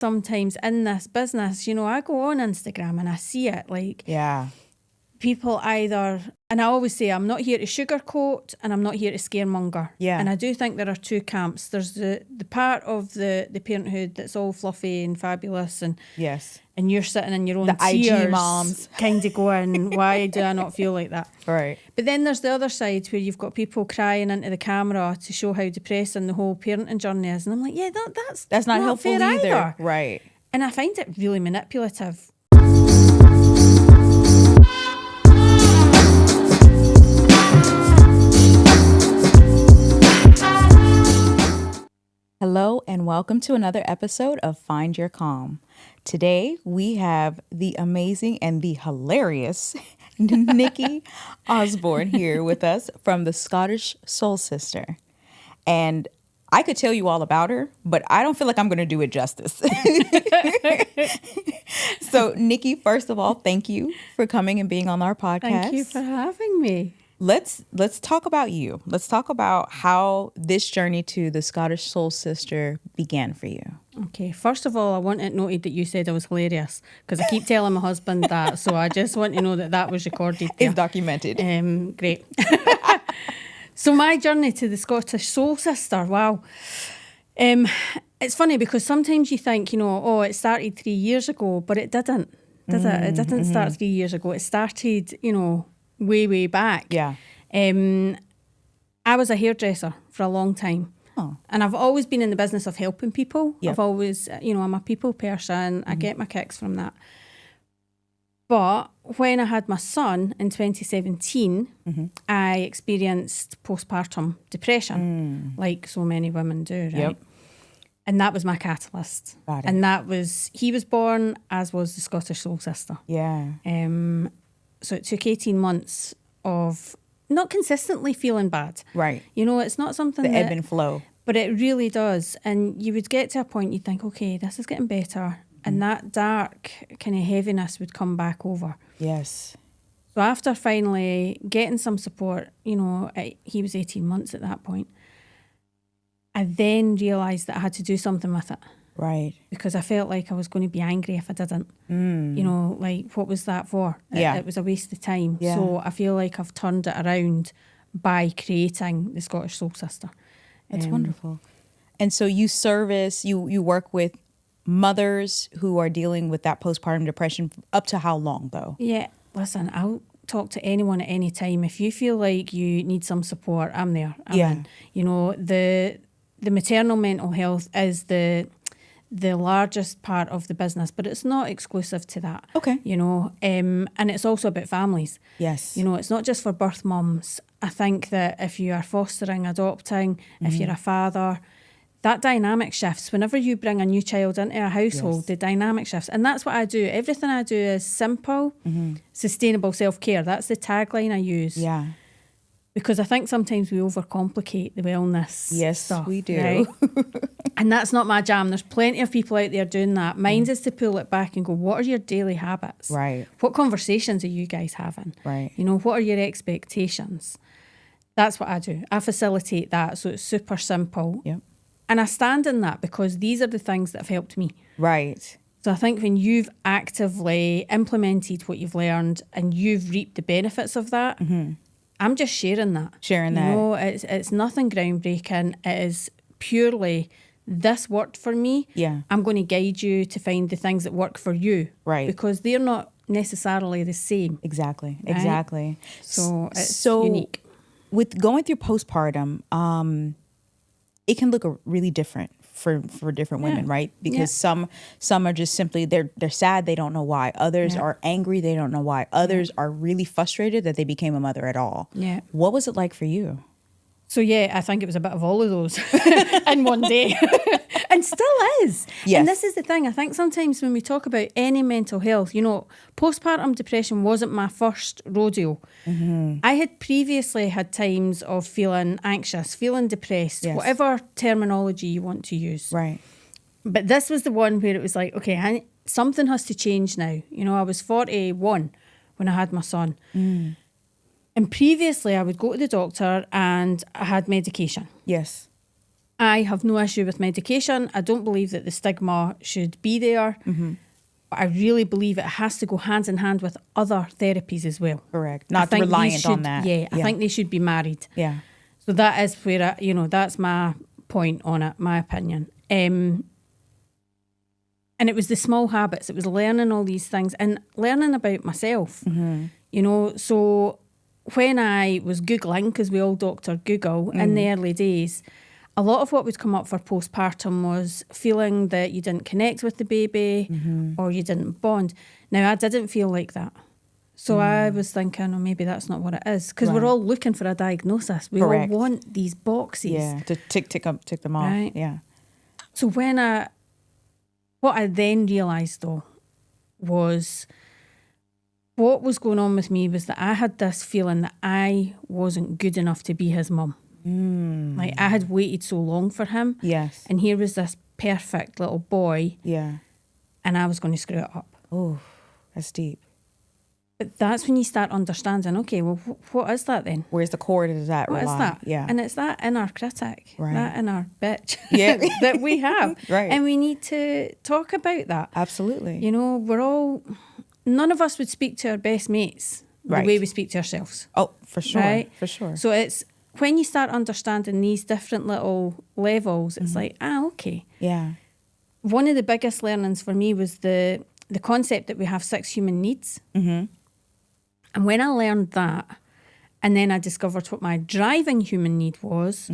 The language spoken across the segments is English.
sometimes in this business, you know, I go on Instagram and I see it like people either, and I always say I'm not here to sugarcoat and I'm not here to scaremonger. Yeah. And I do think there are two camps. There's the part of the Parenthood that's all fluffy and fabulous and and you're sitting in your own tears, IG moms kind of going, why do I not feel like that? Right. But then there's the other side where you've got people crying into the camera to show how depressing the whole parenting journey is. And I'm like, yeah, that's not helpful fair either. Right. And I find it really manipulative. Hello and welcome to another episode of Find Your Calm. Today we have the amazing and the hilarious Nikki Osborne here with us from the Scottish Soul Sister. And I could tell you all about her, but I don't feel like I'm going to do it justice. So Nikki, first of all, thank you for coming and being on our podcast. Thank you for having me. Let's talk about you. Let's talk about how this journey to the Scottish Soul Sister began for you. Okay, first of all, I want it noted that you said I was hilarious because I keep telling my husband that, so I just want to know that was recorded there. It's documented. Great. So my journey to the Scottish Soul Sister, wow. It's funny because sometimes you think, you know, oh, it started 3 years ago, but it didn't, did it? It didn't start 3 years ago. It started, you know, way back. Yeah. I was a hairdresser for a long time. Oh. And I've always been in the business of helping people. Yep. I've always, you know, I'm a people person. I get my kicks from that. But when I had my son in 2017, I experienced postpartum depression, like so many women do, right? Yep. And that was my catalyst. Got it. And he was born, as was the Scottish Soul Sister. Yeah. So it took 18 months of not consistently feeling bad. Right. You know, it's not something The ebb and flow. But it really does. And you would get to a point you'd think, okay, this is getting better. And that dark kind of heaviness would come back over. Yes. So after finally getting some support, you know, he was 18 months at that point, I then realised that I had to do something with it. Right. Because I felt like I was going to be angry if I didn't. You know, like, what was that for? Yeah. It was a waste of time. Yeah. So I feel like I've turned it around by creating the Scottish Soul Sister. That's wonderful. And so you work with mothers who are dealing with that postpartum depression up to how long, though? Yeah. Listen, I'll talk to anyone at any time. If you feel like you need some support, I'm there. I'm in. You know, the maternal mental health is the largest part of the business, but it's not exclusive to that. Okay. You know, and it's also about families. Yes. You know, it's not just for birth mums. I think that if you are fostering, adopting, if you're a father, that dynamic shifts. Whenever you bring a new child into a household, the dynamic shifts. And that's what I do. Everything I do is simple, sustainable self-care. That's the tagline I use. Yeah. Because I think sometimes we overcomplicate the wellness stuff. We do. Right? And that's not my jam. There's plenty of people out there doing that. Mine is to pull it back and go, what are your daily habits? Right. What conversations are you guys having? Right. You know, what are your expectations? That's what I do. I facilitate that. So it's super simple. Yep. And I stand in that because these are the things that have helped me. Right. So I think when you've actively implemented what you've learned and you've reaped the benefits of that, I'm just sharing that. Sharing that. You know, it's nothing groundbreaking. It is purely, this worked for me. Yeah. I'm going to guide you to find the things that work for you. Right. Because they're not necessarily the same. Exactly. Right? Exactly. So it's unique. With going through postpartum, it can look really different for different women, right? Because some are just simply they're sad, they don't know why. Others are angry, they don't know why. Others are really frustrated that they became a mother at all. Yeah. What was it like for you? So I think it was a bit of all of those in one day. And still is. Yes. And this is the thing. I think sometimes when we talk about any mental health, you know, postpartum depression wasn't my first rodeo. I had previously had times of feeling anxious, feeling depressed, whatever terminology you want to use. Right. But this was the one where it was like, okay, something has to change now. You know, I was 41 when I had my son. And previously I would go to the doctor and I had medication. Yes. I have no issue with medication. I don't believe that the stigma should be there. But I really believe it has to go hand in hand with other therapies as well. Correct. Not reliant on that. Yeah, I think they should be married. Yeah. So that is where, that's my point on it, my opinion. And it was the small habits. It was learning all these things and learning about myself. So when I was Googling, because we all doctor Google in the early days, a lot of what would come up for postpartum was feeling that you didn't connect with the baby or you didn't bond. Now, I didn't feel like that. So I was thinking, maybe that's not what it is. Because we're all looking for a diagnosis. We all want these boxes. Yeah, to tick them off. Right? Yeah. So what I then realised, though, was what was going on with me was that I had this feeling that I wasn't good enough to be his mum. Like, I had waited so long for him. Yes. And here was this perfect little boy. Yeah. And I was going to screw it up. Oh, that's deep. But that's when you start understanding, okay, well, what is that then? Where's the core to that? What is that? Yeah. And it's that inner critic, that inner bitch that we have. Right. And we need to talk about that. Absolutely. None of us would speak to our best mates the way we speak to ourselves. Oh, for sure. Right? For sure. So it's when you start understanding these different little levels, it's like, okay. Yeah. One of the biggest learnings for me was the concept that we have 6 human needs. And when I learned that, and then I discovered what my driving human need was,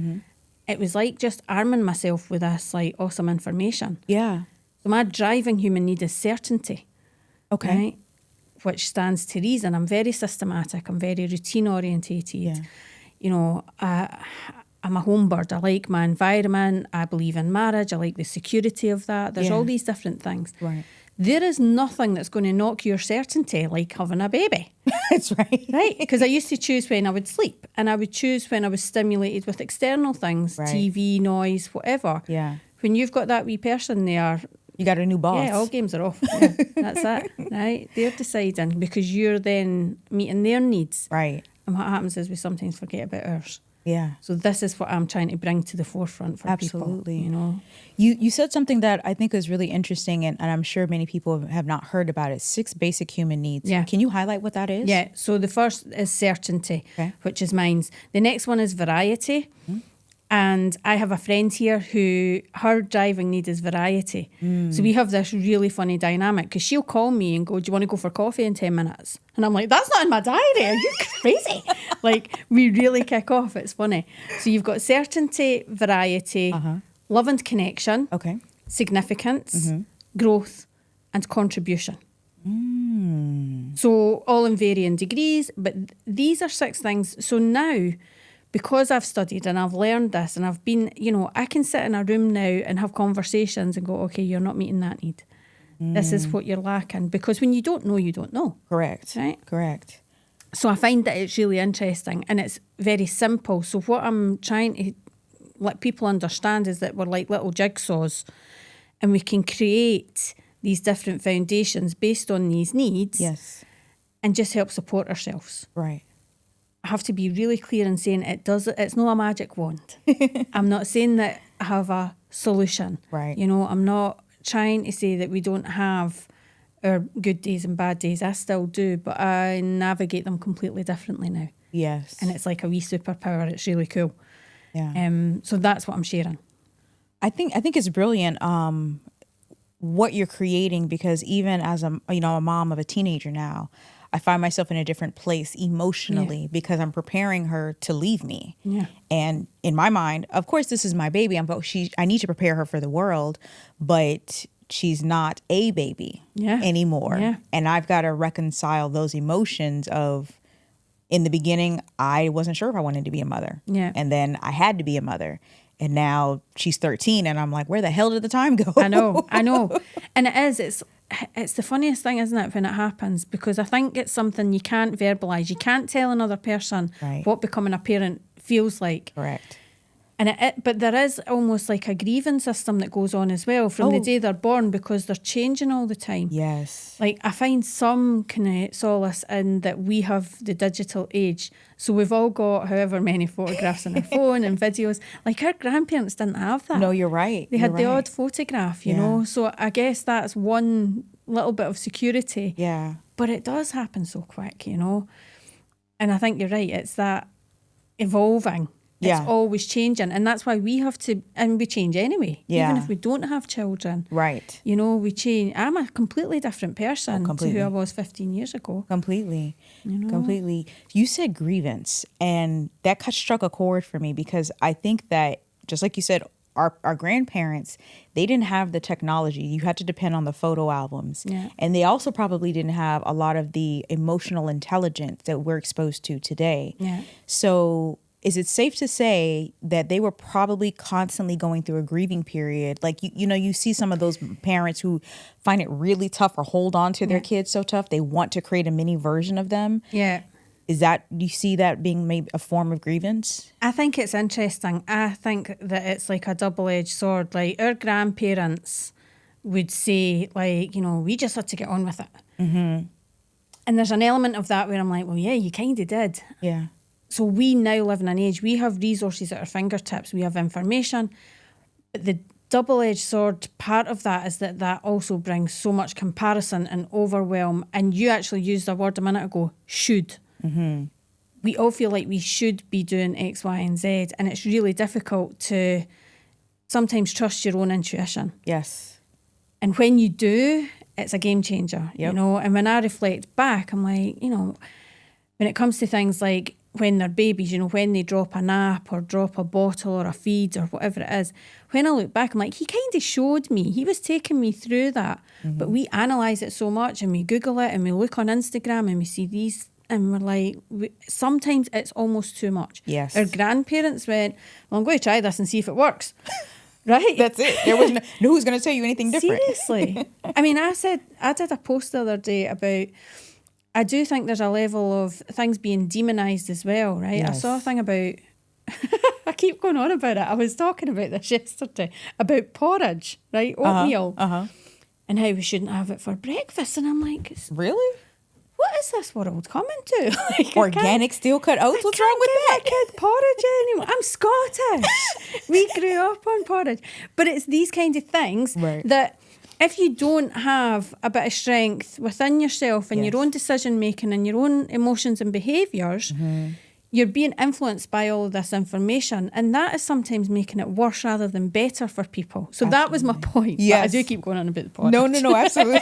it was like just arming myself with this like awesome information. Yeah. So my driving human need is certainty. Okay. Right? Which stands to reason. I'm very systematic. I'm very routine orientated. Yeah. I'm a home bird. I like my environment. I believe in marriage. I like the security of that. There's all these different things. Right. There is nothing that's going to knock your certainty like having a baby. That's right. Right? Because I used to choose when I would sleep, and I would choose when I was stimulated with external things, TV, noise, whatever. Yeah. When you've got that wee person there, you got a new boss. Yeah, all games are off. Yeah, that's it. Right? They're deciding because you're then meeting their needs. Right. And what happens is we sometimes forget about ours. Yeah. So this is what I'm trying to bring to the forefront for Absolutely. people. You said something that I think is really interesting, and I'm sure many people have not heard about it. 6 basic human needs. Yeah. Can you highlight what that is? Yeah. So the first is certainty, which is mine. The next one is variety. And I have a friend here who her driving need is variety. So we have this really funny dynamic because she'll call me and go, do you want to go for coffee in 10 minutes? And I'm like, that's not in my diary. Are you crazy? Like, we really kick off. It's funny. So you've got certainty, variety, love and connection, significance, growth, and contribution. So all in varying degrees, but these are 6 things. So now, because I've studied and I've learned this and I've been, I can sit in a room now and have conversations and go, okay, you're not meeting that need. This is what you're lacking. Because when you don't know, you don't know. Correct. Right? Correct. So I find that it's really interesting and it's very simple. So what I'm trying to let people understand is that we're like little jigsaws and we can create these different foundations based on these needs. Yes. And just help support ourselves. Right. I have to be really clear in saying it's not a magic wand. I'm not saying that I have a solution. Right. I'm not trying to say that we don't have our good days and bad days. I still do, but I navigate them completely differently now. Yes. And it's like a wee superpower. It's really cool. Yeah. So that's what I'm sharing. I think it's brilliant what you're creating, because even as a mom of a teenager now, I find myself in a different place emotionally because I'm preparing her to leave me. Yeah. And in my mind, of course, this is my baby. I need to prepare her for the world, but she's not a baby anymore. Yeah. And I've got to reconcile those emotions of, in the beginning, I wasn't sure if I wanted to be a mother. Yeah. And then I had to be a mother. And now she's 13 and I'm like, where the hell did the time go? I know. And it's the funniest thing, isn't it, when it happens? Because I think it's something you can't verbalise. You can't tell another person what becoming a parent feels like. Correct. And but there is almost like a grieving system that goes on as well from the day they're born, because they're changing all the time. Yes. Like, I find some kind of solace in that we have the digital age. So we've all got however many photographs on our phone and videos. Like, our grandparents didn't have that. No, you're right. They had the odd photograph, you know. So I guess that's one little bit of security. Yeah. But it does happen so quick, you know. And I think you're right. It's that evolving. It's always changing. And that's why we have to, and we change anyway. Yeah. Even if we don't have children. Right. You know, we change. I'm a completely different person to who I was 15 years ago. Completely. You know? Completely. You said grievance, and that struck a chord for me, because I think that, just like you said, our grandparents, they didn't have the technology. You had to depend on the photo albums. Yeah. And they also probably didn't have a lot of the emotional intelligence that we're exposed to today. Yeah. So is it safe to say that they were probably constantly going through a grieving period? Like, you know, you see some of those parents who find it really tough or hold on to their kids so tough, they want to create a mini version of them. Yeah. Do you see that being maybe a form of grievance? I think it's interesting. I think that it's like a double-edged sword. Like, our grandparents would say, like, you know, we just had to get on with it. Mm-hmm. And there's an element of that where I'm like, well, yeah, you kind of did. Yeah. So we now live in an age, we have resources at our fingertips, we have information. But the double-edged sword part of that is that also brings so much comparison and overwhelm. And you actually used a word a minute ago, should. Mm-hmm. We all feel like we should be doing X, Y, and Z. And it's really difficult to sometimes trust your own intuition. Yes. And when you do, it's a game changer, Yep. you know. And when I reflect back, I'm like, you know, when it comes to things like when they're babies, you know, when they drop a nap or drop a bottle or a feed or whatever it is, when I look back, I'm like, he kind of showed me. He was taking me through that. Mm-hmm. But we analyse it so much, and we Google it, and we look on Instagram, and we see these, and we're like, sometimes it's almost too much. Yes. Our grandparents went, well, I'm going to try this and see if it works. Right? That's it. There was no who's going to tell you anything different. Seriously. I mean, I did a post the other day about, I do think there's a level of things being demonised as well, right? Yes. I saw a thing about, I keep going on about it. I was talking about this yesterday, about porridge, right? Oatmeal. And how we shouldn't have it for breakfast. And I'm like, really? What is this world coming to? Like, organic steel cut oats? What's wrong with that? I can't give my kid porridge anymore. I'm Scottish. We grew up on porridge. But it's these kind of things that if you don't have a bit of strength within yourself and your own decision making and your own emotions and behaviours, you're being influenced by all of this information, and that is sometimes making it worse rather than better for people. So that was my point. Yes. But I do keep going on about the porridge. No, absolutely.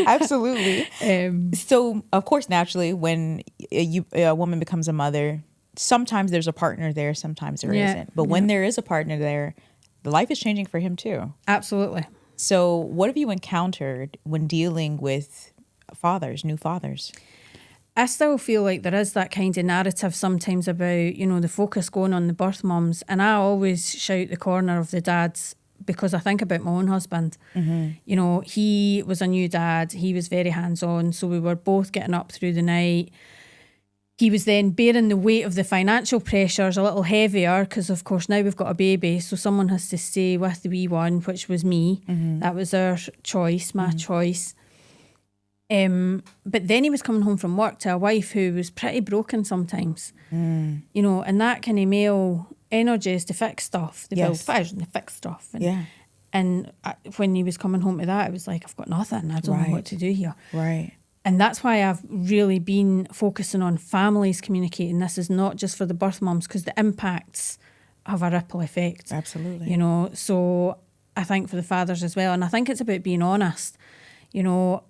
Absolutely. So, of course, naturally, when a woman becomes a mother, sometimes there's a partner there, sometimes there isn't. But when there is a partner there, the life is changing for him too. Absolutely. So what have you encountered when dealing with new fathers? I still feel like there is that kind of narrative sometimes about, you know, the focus going on the birth mums. And I always shout the corner of the dads because I think about my own husband. Mm-hmm. You know, he was a new dad. He was very hands-on. So we were both getting up through the night. He was then bearing the weight of the financial pressures a little heavier because, of course, now we've got a baby. So someone has to stay with the wee one, which was me. Mm-hmm. That was our choice, my choice. But then he was coming home from work to a wife who was pretty broken sometimes, you know, and that kind of male energy is to fix stuff. They build fires and they fix stuff. And when he was coming home to that, it was like, I've got nothing. I don't know what to do here. Right. And that's why I've really been focusing on families communicating. This is not just for the birth mums because the impacts have a ripple effect. Absolutely. You know, so I think for the fathers as well. And I think it's about being honest, you know,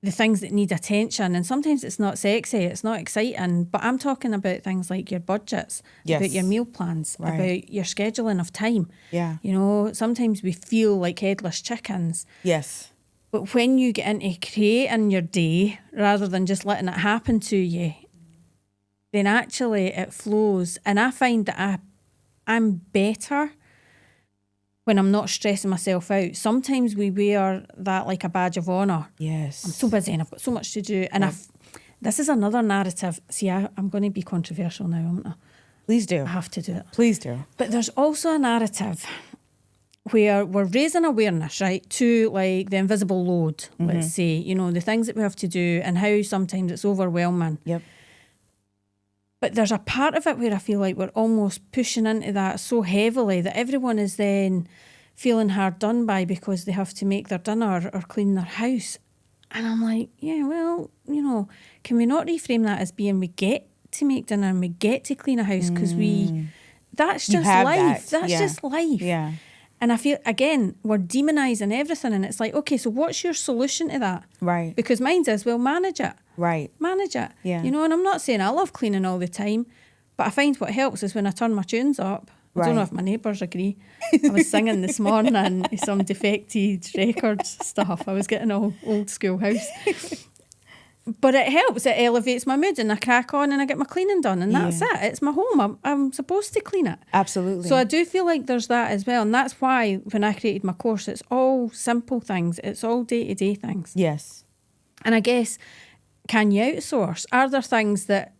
the things that need attention, and sometimes it's not sexy, it's not exciting, but I'm talking about things like your budgets, about your meal plans, about your scheduling of time. Yeah. You know, sometimes we feel like headless chickens. Yes. But when you get into creating your day rather than just letting it happen to you, then actually it flows. And I find that I'm better when I'm not stressing myself out. Sometimes we wear that like a badge of honour. Yes. I'm so busy and I've got so much to do. And this is another narrative. See, I'm going to be controversial now, aren't I? Please do. I have to do it. Please do. But there's also a narrative where we're raising awareness, right, to like the invisible load, let's say, you know, the things that we have to do and how sometimes it's overwhelming. Yep. But there's a part of it where I feel like we're almost pushing into that so heavily that everyone is then feeling hard done by because they have to make their dinner or clean their house. And I'm like, yeah, well, you know, can we not reframe that as being we get to make dinner and we get to clean a house because that's just life. That's just life. Yeah. And I feel, again, we're demonising everything. And it's like, okay, so what's your solution to that? Right. Because mine is, well, manage it. Right. Manage it. Yeah. You know, and I'm not saying I love cleaning all the time, but I find what helps is when I turn my tunes up. I don't know if my neighbours agree. I was singing this morning some defected records stuff. I was getting all old school house. But it helps. It elevates my mood and I crack on and I get my cleaning done and that's it. It's my home. I'm supposed to clean it. Absolutely. So I do feel like there's that as well. And that's why when I created my course, it's all simple things. It's all day-to-day things. Yes. And I guess, can you outsource? Are there things that,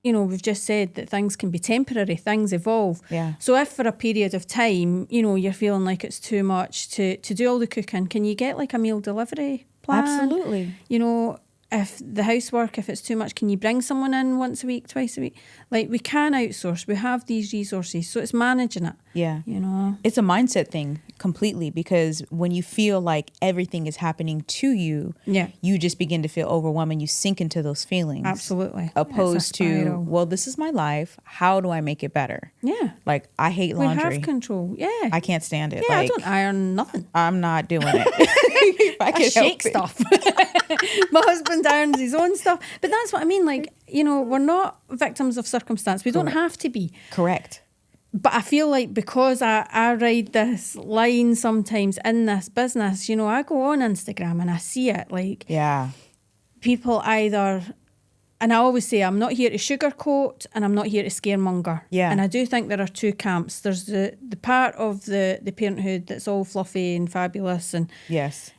you know, we've just said that things can be temporary, things evolve. Yeah. So if for a period of time, you know, you're feeling like it's too much to do all the cooking, can you get like a meal delivery plan? Absolutely. You know, if the housework, if it's too much, can you bring someone in once a week, twice a week? Like, we can outsource. We have these resources. So it's managing it. Yeah. You know? It's a mindset thing completely, because when you feel like everything is happening to you, you just begin to feel overwhelmed and you sink into those feelings. Absolutely. Opposed to, well, this is my life. How do I make it better? Yeah. Like, I hate laundry. We have control. Yeah. I can't stand it. Yeah, like, I don't iron nothing. I'm not doing it. I shake stuff. My husband irons his own stuff. But that's what I mean. Like, you know, we're not victims of circumstance. We don't have to be. Correct. But I feel like because I ride this line sometimes in this business, you know, I go on Instagram and I see it. Like, people either... And I always say, I'm not here to sugarcoat and I'm not here to scaremonger. Yeah. And I do think there are two camps. There's the part of the Parenthood that's all fluffy and fabulous and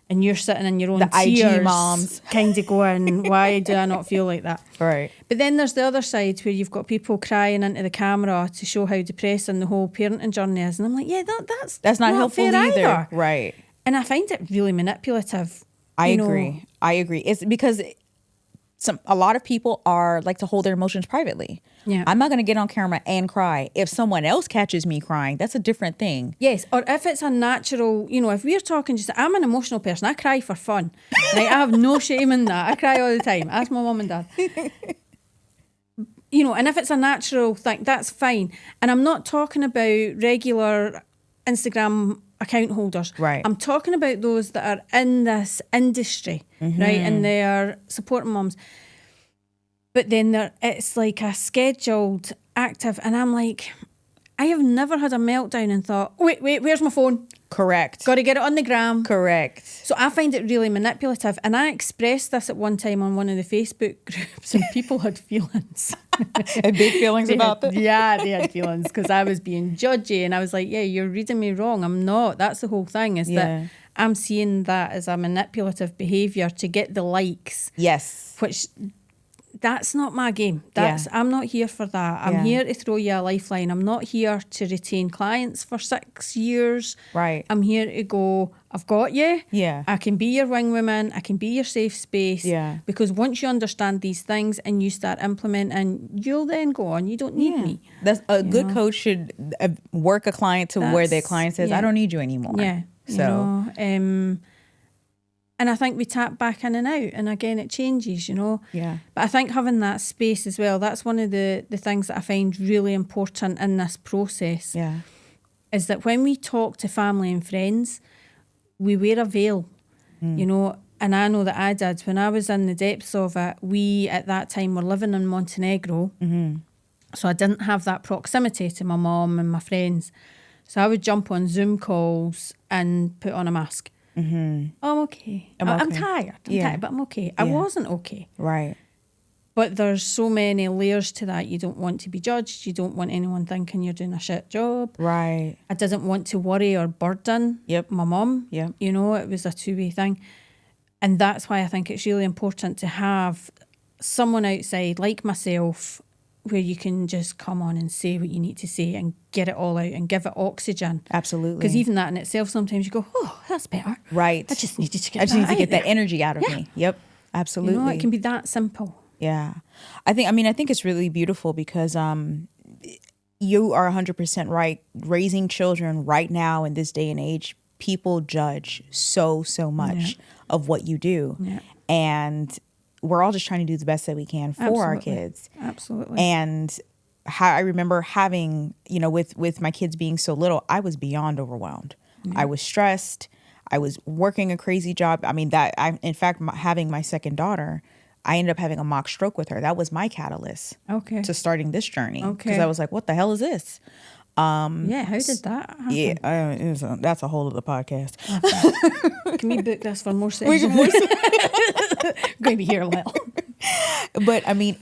and you're sitting in your own the tears, IG moms, kind of going, why do I not feel like that? Right. But then there's the other side where you've got people crying into the camera to show how depressing the whole parenting journey is. And I'm like, yeah, that's not helpful fair either. Right. And I find it really manipulative. I agree. It's because... a lot of people like to hold their emotions privately. Yeah. I'm not going to get on camera and cry. If someone else catches me crying, that's a different thing. Yes, or if it's a natural, you know, if we're talking just, I'm an emotional person, I cry for fun. Like, I have no shame in that. I cry all the time. Ask my mum and dad. You know, and if it's a natural thing, that's fine. And I'm not talking about regular Instagram account holders. Right. I'm talking about those that are in this industry, right? And they are supporting mums. But then it's like a scheduled active. And I'm like, I have never had a meltdown and thought, wait, where's my phone? Correct. Got to get it on the gram. Correct. So I find it really manipulative. And I expressed this at one time on one of the Facebook groups and people had feelings. Had big feelings about it? Yeah, they had feelings because I was being judgy and I was like, yeah, you're reading me wrong. I'm not. That's the whole thing is that I'm seeing that as a manipulative behaviour to get the likes. Yes. Which... that's not my game. I'm not here for that. I'm here to throw you a lifeline. I'm not here to retain clients for 6 years. Right. I'm here to go, I've got you. Yeah. I can be your wing woman. I can be your safe space. Yeah. Because once you understand these things and you start implementing, you'll then go on. You don't need me. That's a good coach should work a client to where their client says, I don't need you anymore. Yeah. So, and I think we tap back in and out and again it changes, you know. Yeah. But I think having that space as well, that's one of the things that I find really important in this process. Yeah. Is that when we talk to family and friends, we wear a veil, you know. And I know that I did. When I was in the depths of it, we at that time were living in Montenegro. So I didn't have that proximity to my mum and my friends. So I would jump on Zoom calls and put on a mask. Oh, I'm okay. I'm tired. I'm tired, but I'm okay. I wasn't okay. Right. But there's so many layers to that. You don't want to be judged. You don't want anyone thinking you're doing a shit job. Right. I didn't want to worry or burden my mum. Yep. You know, it was a two-way thing. And that's why I think it's really important to have someone outside like myself where you can just come on and say what you need to say and get it all out and give it oxygen. Absolutely. Because even that in itself, sometimes you go, oh, that's better. Right. I just needed to get that energy out of me. Yep. Absolutely. You know, it can be that simple. Yeah. I think it's really beautiful because you are 100% right. Raising children right now in this day and age, people judge so much of what you do. Yeah. And we're all just trying to do the best that we can for our kids. Absolutely. And how I remember having, you know, with my kids being so little, I was beyond overwhelmed. I was stressed. I was working a crazy job. I mean, in fact, having my second daughter, I ended up having a mock stroke with her. That was my catalyst to starting this journey. Because I was like, what the hell is this? How did that happen? Yeah, that's a whole other podcast. Okay. Can we book this for more sessions? We're going to be here a while. But I mean,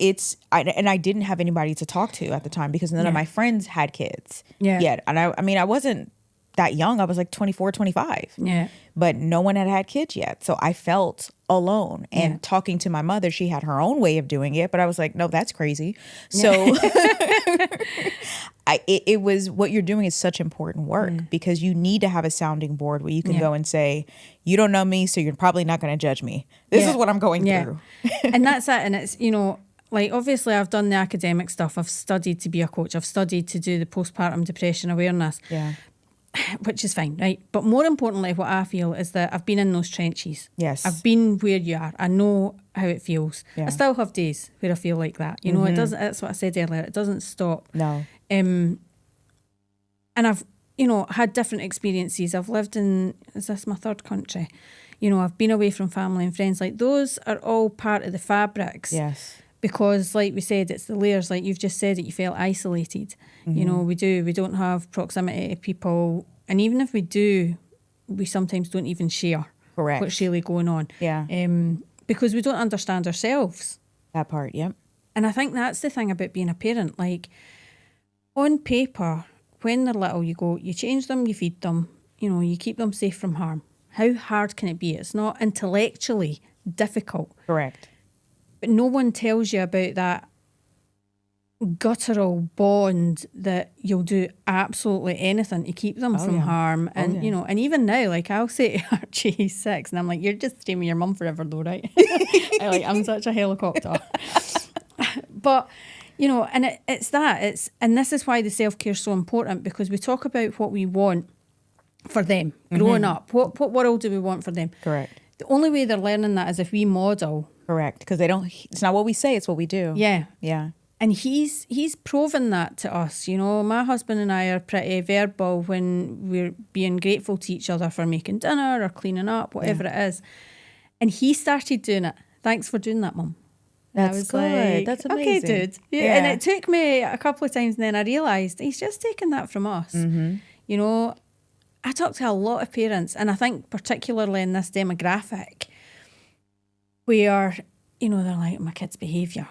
I didn't have anybody to talk to at the time because none of my friends had kids yet. And I wasn't that young. I was like 24, 25. Yeah. But no one had kids yet. So I felt alone. And talking to my mother, she had her own way of doing it. But I was like, no, that's crazy. So it was, what you're doing is such important work because you need to have a sounding board where you can go and say, you don't know me, so you're probably not going to judge me. This is what I'm going through. And that's it. And it's, you know, like, obviously I've done the academic stuff. I've studied to be a coach. I've studied to do the postpartum depression awareness. Yeah. Which is fine, right? But more importantly, what I feel is that I've been in those trenches. Yes. I've been where you are. I know how it feels. Yeah. I still have days where I feel like that. You know, it doesn't, that's what I said earlier. It doesn't stop. No. And I've, you know, had different experiences. I've lived in, is this my third country? You know, I've been away from family and friends. Like, those are all part of the fabrics. Yes. Because, like we said, it's the layers. Like you've just said, that you felt isolated. You know, we don't have proximity to people. And even if we do, we sometimes don't even share what's really going on. Yeah. Because we don't understand ourselves. That part, yep. And I think that's the thing about being a parent. Like, on paper, when they're little, you change them, you feed them, you know, you keep them safe from harm. How hard can it be? It's not intellectually difficult. Correct. But no one tells you about that guttural bond that you'll do absolutely anything to keep them from harm. And, you know, and even now, like, I'll say to Archie, he's 6, and I'm like, you're just staying with your mum forever though, right? I'm such a helicopter. But, you know, and and this is why the self-care is so important, because we talk about what we want for them growing up. What world do we want for them? Correct. The only way they're learning that is if we model. Correct. Because it's not what we say, it's what we do. Yeah. Yeah. And he's proven that to us. You know, my husband and I are pretty verbal when we're being grateful to each other for making dinner or cleaning up, whatever it is. And he started doing it. Thanks for doing that, Mum. That's good. Like, that's amazing. Okay, dude. Yeah. And it took me a couple of times, and then I realised he's just taken that from us. You know, I talk to a lot of parents, and I think particularly in this demographic, where, you know, they're like, my kid's behaviour.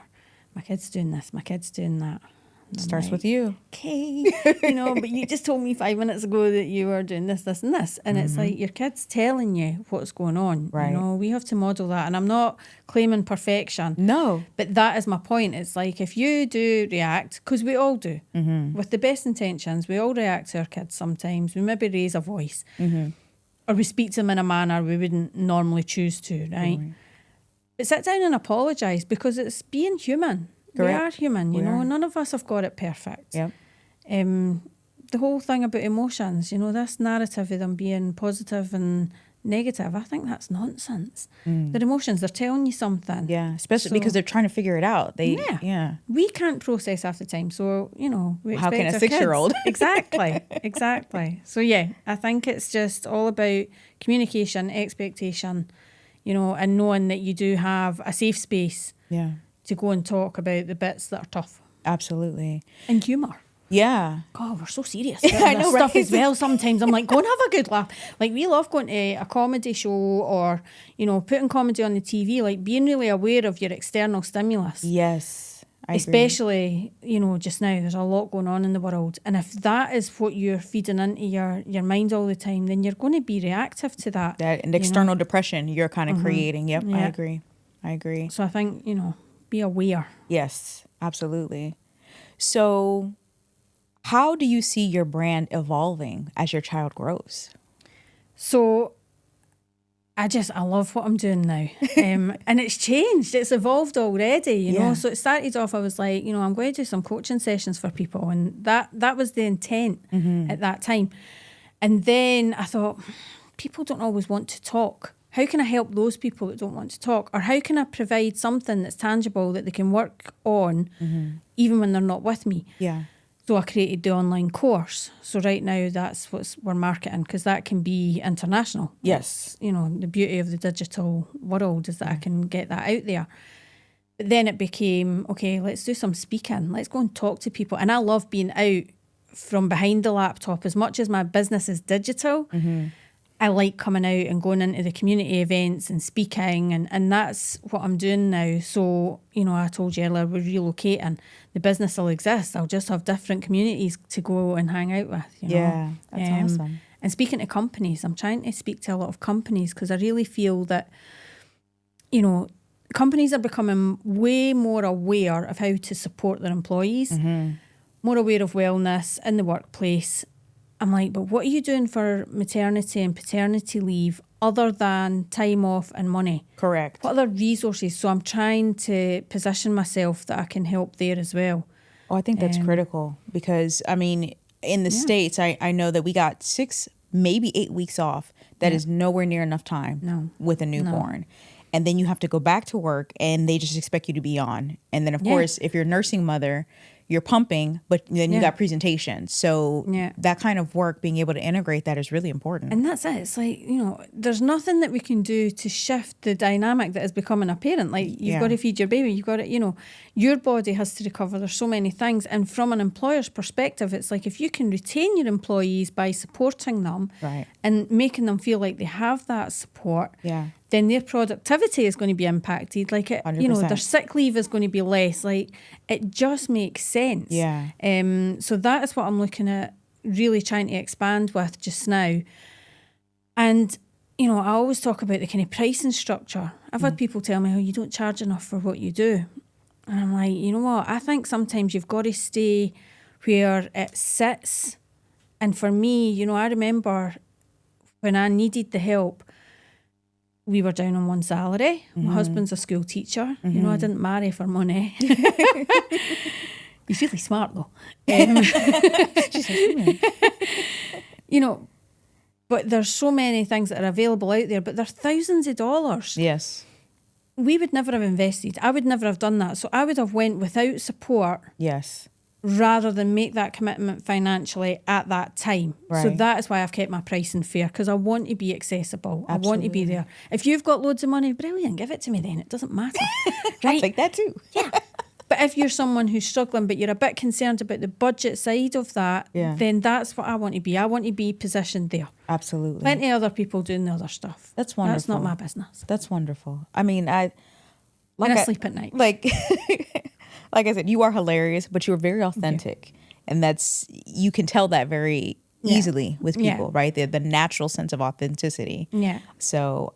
My kid's doing this, my kid's doing that. Starts with you. Okay. You know, but you just told me 5 minutes ago that you were doing this, this and this. And it's like your kid's telling you what's going on. Right. You know, we have to model that. And I'm not claiming perfection. No. But that is my point. It's like, if you do react, because we all do, with the best intentions, we all react to our kids sometimes. We maybe raise a voice. Or we speak to them in a manner we wouldn't normally choose to, right? But sit down and apologise, because it's being human. Correct. We are human, you know. None of us have got it perfect. Yep. The whole thing about emotions, you know, this narrative of them being positive and negative, I think that's nonsense. Their emotions, they're telling you something. Yeah, especially because they're trying to figure it out. We can't process half the time, so, you know, we expect how can a our 6-year-old? Exactly. So, yeah, I think it's just all about communication, expectation, you know, and knowing that you do have a safe space to go and talk about the bits that are tough. Absolutely. And humour. Yeah. God, we're so serious about I know, stuff as well sometimes. I'm like, go and have a good laugh. Like, we love going to a comedy show or, you know, putting comedy on the TV, like being really aware of your external stimulus. Yes. Especially, you know, just now, there's a lot going on in the world. And if that is what you're feeding into your mind all the time, then you're going to be reactive to that. And external depression you're kind of creating. Yep, I agree. So I think, you know, be aware. Yes, absolutely. So how do you see your brand evolving as your child grows? So I love what I'm doing now. And it's changed. It's evolved already, you know. So it started off, I was like, you know, I'm going to do some coaching sessions for people. And that was the intent at that time. And then I thought, people don't always want to talk. How can I help those people that don't want to talk? Or how can I provide something that's tangible that they can work on even when they're not with me? Yeah. So I created the online course. So right now that's what we're marketing, because that can be international. Yes. You know, the beauty of the digital world is that I can get that out there. But then it became, okay, let's do some speaking. Let's go and talk to people. And I love being out from behind the laptop. As much as my business is digital, I like coming out and going into the community events and speaking, and that's what I'm doing now. So, you know, I told you earlier, we're relocating. The business will exist. I'll just have different communities to go and hang out with, you know. Yeah, that's awesome. And speaking to companies, I'm trying to speak to a lot of companies, because I really feel that, you know, companies are becoming way more aware of how to support their employees, more aware of wellness in the workplace. I'm like, but what are you doing for maternity and paternity leave other than time off and money? Correct. What other resources? So I'm trying to position myself that I can help there as well. Oh, I think that's critical, because, I mean, in the States, I know that we got 6, maybe 8 weeks off. That is nowhere near enough time with a newborn. And then you have to go back to work, and they just expect you to be on. And then, of course, if you're a nursing mother, you're pumping, but then you got presentation. So that kind of work, being able to integrate that is really important. And that's it. It's like, you know, there's nothing that we can do to shift the dynamic that is becoming a parent. Like, you've got to feed your baby. You've got to, you know, your body has to recover. There's so many things. And from an employer's perspective, it's like, if you can retain your employees by supporting them and making them feel like they have that support, then their productivity is going to be impacted. Like, it, you know, their sick leave is going to be less. Like, it just makes sense. So that is what I'm looking at, really trying to expand with just now. And, you know, I always talk about the kind of pricing structure. I've had people tell me, oh, you don't charge enough for what you do. And I'm like, you know what? I think sometimes you've got to stay where it sits. And for me, you know, I remember when I needed the help, we were down on one salary. My husband's a school teacher. You know, I didn't marry for money. He's really smart, though. You know, but there's so many things that are available out there, but they're thousands of dollars. Yes. We would never have invested. I would never have done that. So I would have went without support. Yes. Rather than make that commitment financially at that time. So that is why I've kept my pricing fair, because I want to be accessible. I want to be there. If you've got loads of money, brilliant, give it to me then. It doesn't matter. Right? I think that too. Yeah. But if you're someone who's struggling, but you're a bit concerned about the budget side of that, then that's what I want to be. I want to be positioned there. Absolutely. Plenty of other people doing the other stuff. That's wonderful. That's not my business. That's wonderful. I mean, I sleep at night. Like I said, you are hilarious, but you're very authentic. And you can tell that very easily with people, right? The natural sense of authenticity. Yeah. So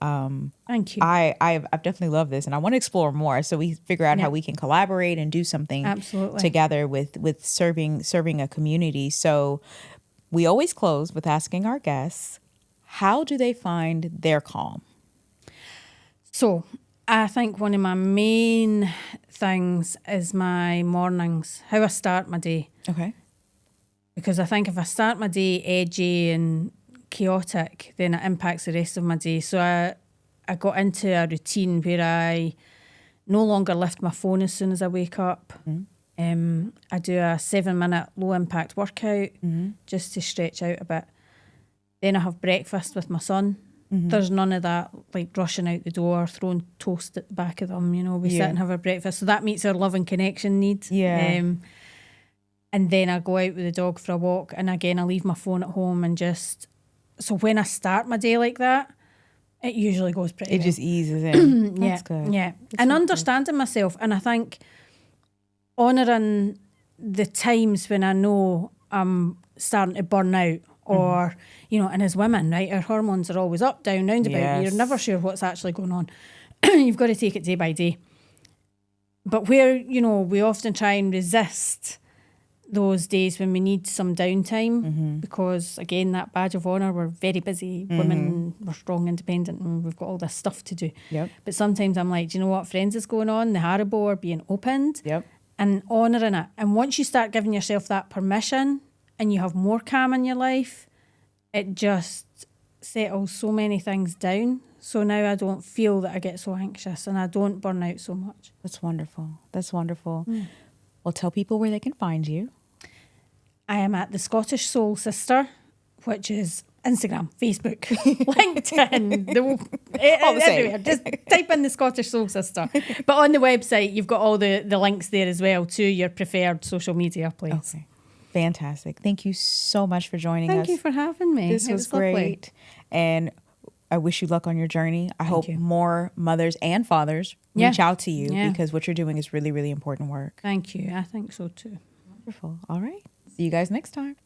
thank you. I've definitely loved this, and I want to explore more. So we figure out how we can collaborate and do something together with serving a community. So we always close with asking our guests, how do they find their calm? So I think one of my main things is my mornings, how I start my day. Okay. Because I think if I start my day edgy and chaotic, then it impacts the rest of my day. So I got into a routine where I no longer lift my phone as soon as I wake up. I do a 7-minute low-impact workout just to stretch out a bit. Then I have breakfast with my son. There's none of that, like rushing out the door, throwing toast at the back of them. You know, we sit and have our breakfast. So that meets our love and connection needs. And then I go out with the dog for a walk. And again, I leave my phone at home and so when I start my day like that, it usually goes pretty well. It just eases in. That's good. Yeah. And understanding myself. And I think honouring the times when I know I'm starting to burn out. Or, you know, and as women, right, our hormones are always up, down, roundabout. Yes. You're never sure what's actually going on. You've got to take it day by day. But where, you know, we often try and resist those days when we need some downtime because, again, that badge of honour, we're very busy women, we're strong, independent, and we've got all this stuff to do. Yep. But sometimes I'm like, do you know what? Friends is going on, the Haribo are being opened and honouring it. And once you start giving yourself that permission and you have more calm in your life, it just settles so many things down. So now I don't feel that I get so anxious and I don't burn out so much. That's wonderful. That's wonderful. Well, tell people where they can find you. I am at the Scottish Soul Sister, which is Instagram, Facebook, LinkedIn, all the same. everywhere. Just type in the Scottish Soul Sister. But on the website, you've got all the links there as well to your preferred social media place. Okay. Fantastic. Thank you so much for joining us. Thank you for having me. This was great. Lovely. And I wish you luck on your journey. I hope more mothers and fathers reach out to you because what you're doing is really, really important work. Thank you. I think so too. Wonderful. All right. See you guys next time.